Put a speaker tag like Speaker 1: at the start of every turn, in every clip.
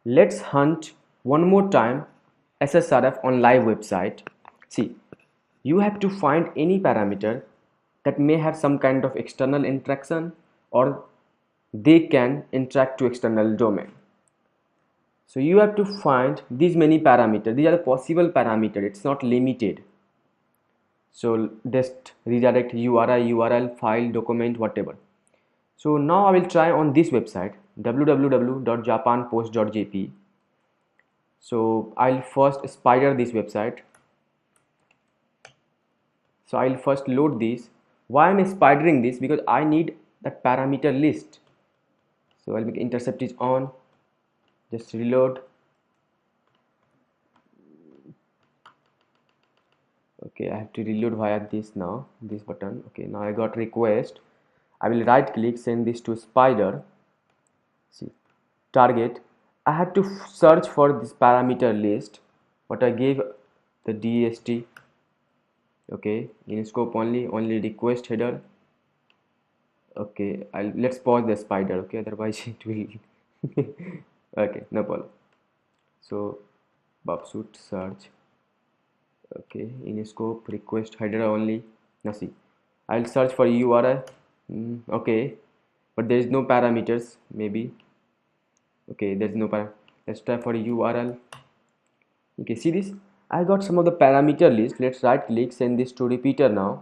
Speaker 1: Let's hunt one more time SSRF on live website. See, you have to find any parameter that may have some kind of external interaction or they can interact to external domain. So you have to find these many parameters. These are the possible parameters. It's not limited. So just redirect URL, file, document, whatever. So now I will try on this website www.japanpost.jp. So I'll first spider this website. So I'll first load this. Why I'm spidering this? Because I need that parameter list. So I'll make intercept is on. Just reload. Okay, I have to reload via this now. This button. Okay, now I got request. I will right click, send this to spider. See, target. I have to search for this parameter list. What I gave the DST. Okay, in scope only request header. Okay, let's pause the spider. Okay, otherwise it will. Okay, no problem. So Babsuit search. Okay, in scope request header only. Now see, I'll search for URL. Okay, but there is no parameters. Maybe. Okay, there's no parameter. Let's try for URL. Okay, see this? I got some of the parameter list. Let's right click, send this to repeater now.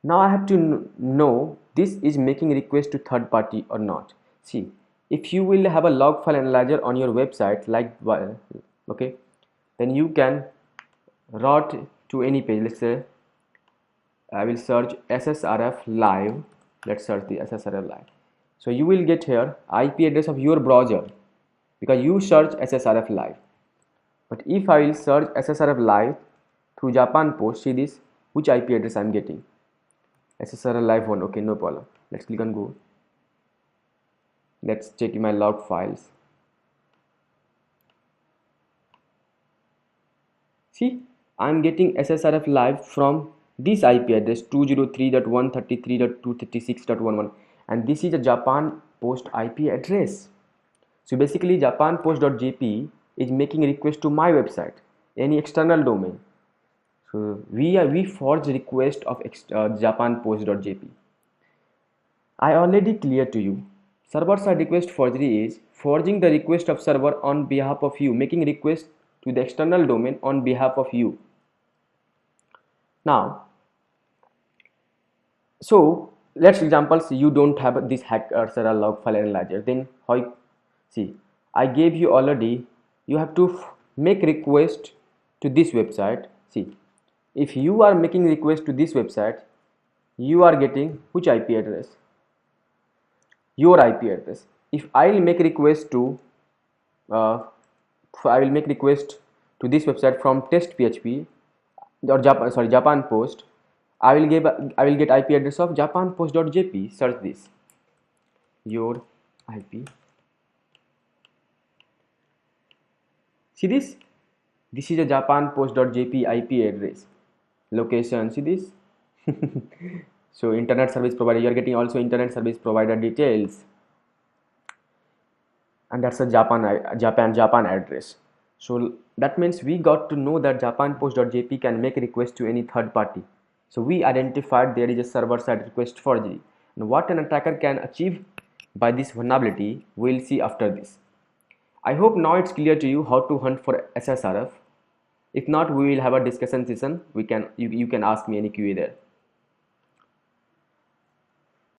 Speaker 1: Now I have to know this is making request to third party or not. See, if you will have a log file analyzer on your website, like okay, then you can route to any page. Let's say I will search SSRF live. Let's search the SSRF live. So you will get here IP address of your browser because you search SSRF live. But if I will search SSRF live through Japan Post, see this, which IP address I'm getting. SSRF live one. Okay, no problem. Let's click on go. Let's check my log files. See, I'm getting SSRF live from this IP address 203.133.236.11, and this is a Japan Post IP address. So basically japanpost.jp is making a request to my website, any external domain. So we forge request of japanpost.jp. I already cleared to you. Server-side request forgery is forging the request of server on behalf of you, making request to the external domain on behalf of you. Now, so let's examples you don't have this hacker server log file analyzer. Then how? See, I gave you already. You have to make request to this website. See, if you are making request to this website, you are getting which IP address? Your IP address. If I will make request to I will make request to this website from test PHP or Japan Post, I will get IP address of japanpost.jp. Search this, your IP. See this? This is a japanpost.jp IP address. Location, see this? So internet service provider, you are getting also internet service provider details, and that's a Japan address. So that means we got to know that japanpost.jp can make request to any third party. So we identified there is a server-side request forgery, and what an attacker can achieve by this vulnerability we'll see after this. I hope now it's clear to you how to hunt for SSRF. If not, we will have a discussion session. You can ask me any QA there.